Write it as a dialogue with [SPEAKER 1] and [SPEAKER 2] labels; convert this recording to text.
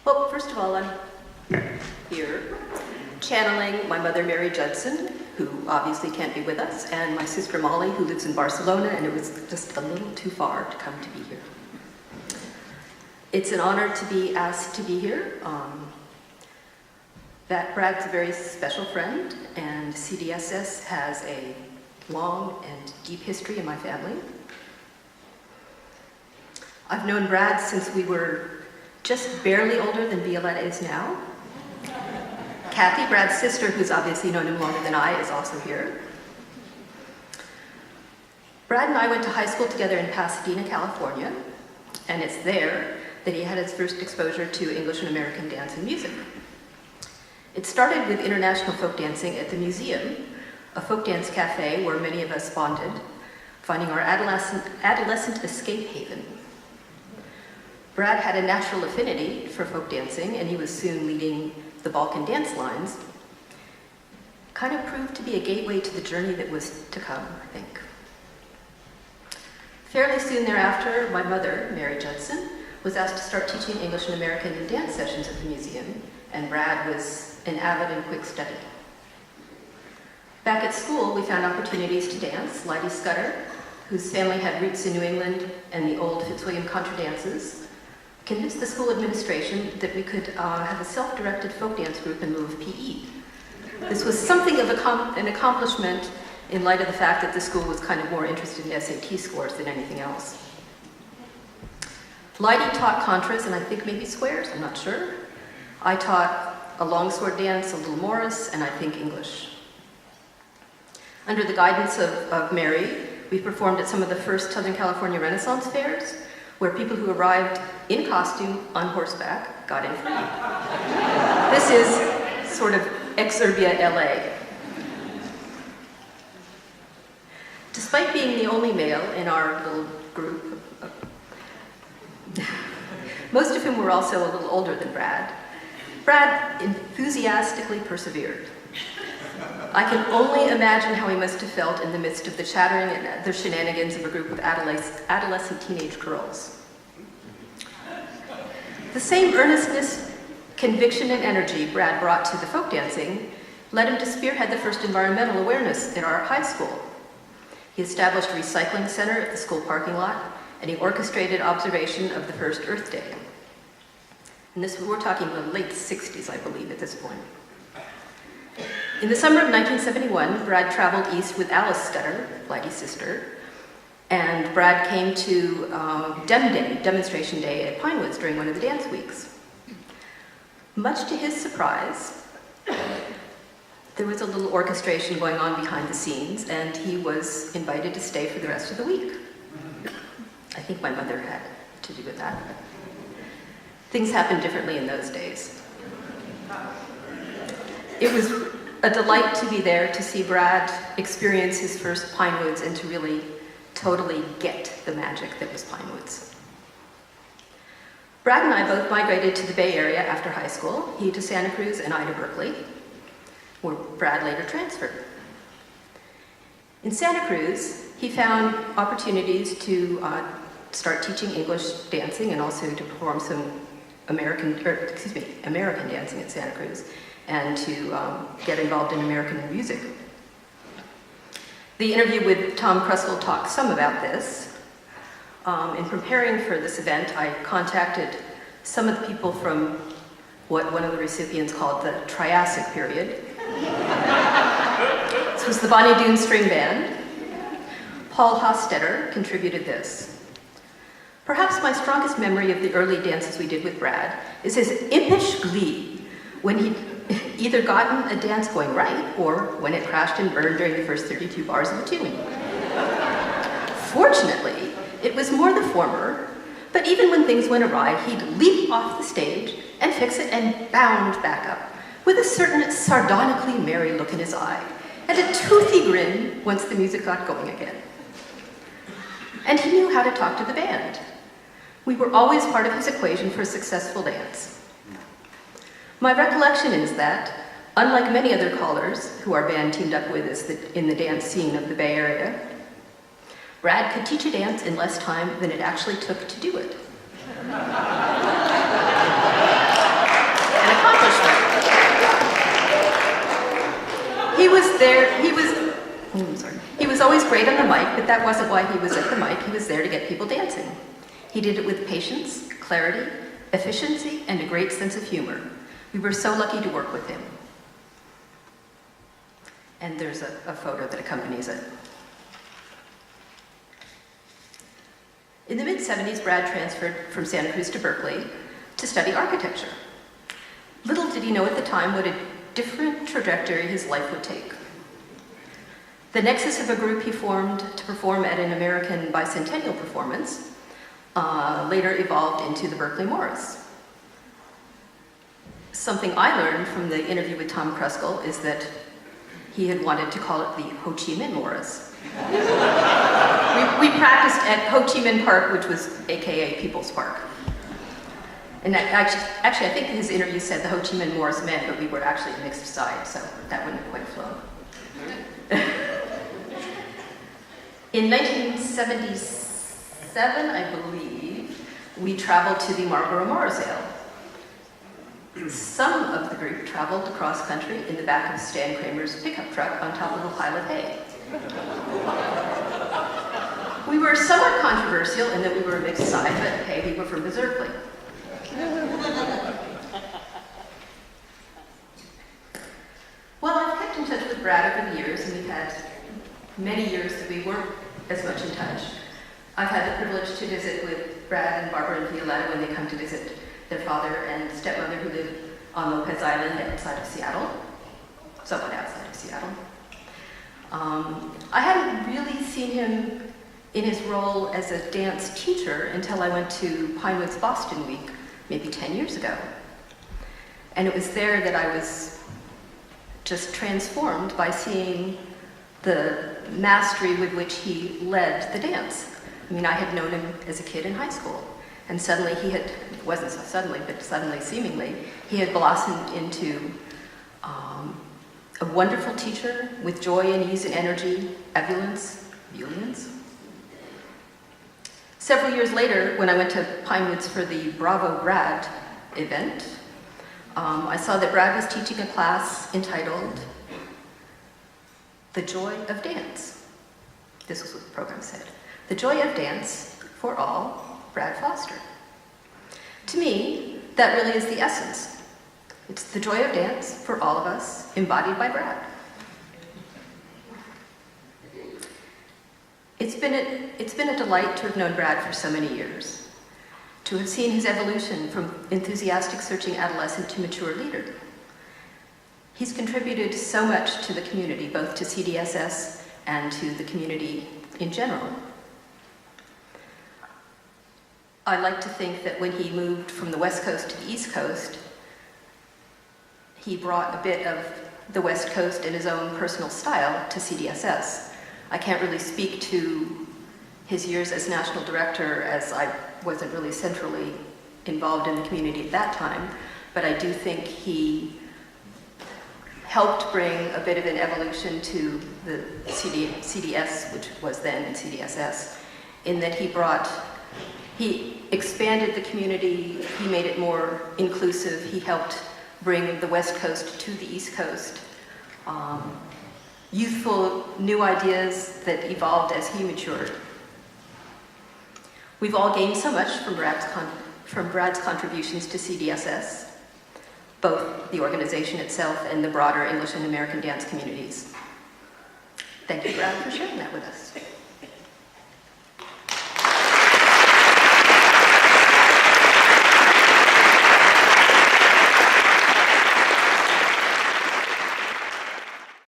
[SPEAKER 1] Well, first of all, I'm here channeling my mother, Mary Judson, who obviously can't be with us, and my sister Molly, who lives in Barcelona, and it was just a little too far to come to be here. It's an honor to be asked to be here. That Brad's a very special friend, and CDSS has a long and deep history in my family. I've known Brad since we were just barely older than Violetta is now. Kathy, Brad's sister, who's obviously known him longer than I, is also here. Brad and I went to high school together in Pasadena, California, and it's there that he had his first exposure to English and American dance and music. It started with international folk dancing at the Museum, a folk dance cafe where many of us bonded, finding our adolescent escape haven. Brad had a natural affinity for folk dancing, and he was soon leading the Balkan dance lines. Kind of proved to be a gateway to the journey that was to come, I think. Fairly soon thereafter, my mother, Mary Judson, was asked to start teaching English and American dance sessions at the museum, and Brad was an avid and quick study. Back at school, we found opportunities to dance. Lydie Scudder, whose family had roots in New England and the old Fitzwilliam contra dances, convinced the school administration that we could have a self-directed folk dance group in lieu of PE. This was something of an accomplishment in light of the fact that the school was kind of more interested in SAT scores than anything else. Lydie taught contras and I think maybe squares, I'm not sure. I taught a longsword dance, a little Morris, and I think English. Under the guidance of Mary, we performed at some of the first Southern California Renaissance fairs, where people who arrived in costume on horseback got in free. This is sort of exurbia LA. Despite being the only male in our little group, most of whom were also a little older than Brad, Brad enthusiastically persevered. I can only imagine how he must have felt in the midst of the chattering and the shenanigans of a group of adolescent teenage girls. The same earnestness, conviction, and energy Brad brought to the folk dancing led him to spearhead the first environmental awareness in our high school. He established a recycling center at the school parking lot, and he orchestrated observation of the first Earth Day. And we're talking the late 60s, I believe, at this point. In the summer of 1971, Brad traveled east with Alice Scudder, Lydie's sister, and Brad came to Dem Day, Demonstration Day at Pinewoods during one of the dance weeks. Much to his surprise, there was a little orchestration going on behind the scenes, and he was invited to stay for the rest of the week. I think my mother had to do with that. Things happened differently in those days. It was a delight to be there to see Brad experience his first Pinewoods and to really totally get the magic that was Pinewoods. Brad and I both migrated to the Bay Area after high school, he to Santa Cruz and I to Berkeley, where Brad later transferred. In Santa Cruz, he found opportunities to start teaching English dancing and also to perform some American dancing at Santa Cruz, and to get involved in American music. The interview with Tom Kruskel talked some about this. In preparing for this event, I contacted some of the people from what one of the recipients called the Triassic period. This was the Bonnie Doon String Band. Paul Hostetter contributed this. Perhaps my strongest memory of the early dances we did with Brad is his impish glee when he'd either gotten a dance going right or when it crashed and burned during the first 32 bars of a tune. Fortunately, it was more the former, but even when things went awry, he'd leap off the stage and fix it and bound back up with a certain sardonically merry look in his eye and a toothy grin once the music got going again. And he knew how to talk to the band. We were always part of his equation for a successful dance. My recollection is that, unlike many other callers who our band teamed up with in the dance scene of the Bay Area, Brad could teach a dance in less time than it actually took to do it. great on the mic, but that wasn't why he was at the mic. He was there to get people dancing. He did it with patience, clarity, efficiency, and a great sense of humor. We were so lucky to work with him. And there's a photo that accompanies it. In the mid-70s, Brad transferred from Santa Cruz to Berkeley to study architecture. Little did he know at the time what a different trajectory his life would take. The nexus of a group he formed to perform at an American bicentennial performance later evolved into the Berkeley Morris. Something I learned from the interview with Tom Kruskal is that he had wanted to call it the Ho Chi Minh Morris. we practiced at Ho Chi Minh Park, which was AKA People's Park. And actually, I think his interview said the Ho Chi Minh Morris meant, but we were actually a mixed side, so that wouldn't have quite flown. In 1977, I believe, we traveled to the Marlborough Morris Ale. Some of the group traveled across country in the back of Stan Kramer's pickup truck on top of a pile of hay. We were somewhat controversial in that we were a mixed side, but hey, we were from Berkeley. Well, I've kept in touch with Brad over the years, and we've had many years that we weren't as much in touch. I've had the privilege to visit with Brad and Barbara and Violetta when they come to visit their father and stepmother who live on Lopez Island outside of Seattle, somewhat outside of Seattle. I hadn't really seen him in his role as a dance teacher until I went to Pinewoods Boston Week, maybe 10 years ago. And it was there that I was just transformed by seeing the mastery with which he led the dance. I mean, I had known him as a kid in high school, and suddenly it wasn't so suddenly, but suddenly, seemingly, he had blossomed into a wonderful teacher with joy and ease and energy, ebullience. Several years later, when I went to Pinewoods for the Bravo Brad event, I saw that Brad was teaching a class entitled The Joy of Dance. This was what the program said. The Joy of Dance for All, Brad Foster. To me, that really is the essence. It's the joy of dance for all of us, embodied by Brad. It's been a delight to have known Brad for so many years, to have seen his evolution from enthusiastic searching adolescent to mature leader. He's contributed so much to the community, both to CDSS and to the community in general. I like to think that when he moved from the West Coast to the East Coast, he brought a bit of the West Coast and his own personal style to CDSS. I can't really speak to his years as national director, as I wasn't really centrally involved in the community at that time, but I do think he helped bring a bit of an evolution to the CDS, which was then CDSS, in that he expanded the community, he made it more inclusive, he helped bring the West Coast to the East Coast. Youthful new ideas that evolved as he matured. We've all gained so much from Brad's contributions to CDSS, both the organization itself and the broader English and American dance communities. Thank you, Brad, for sharing that with us.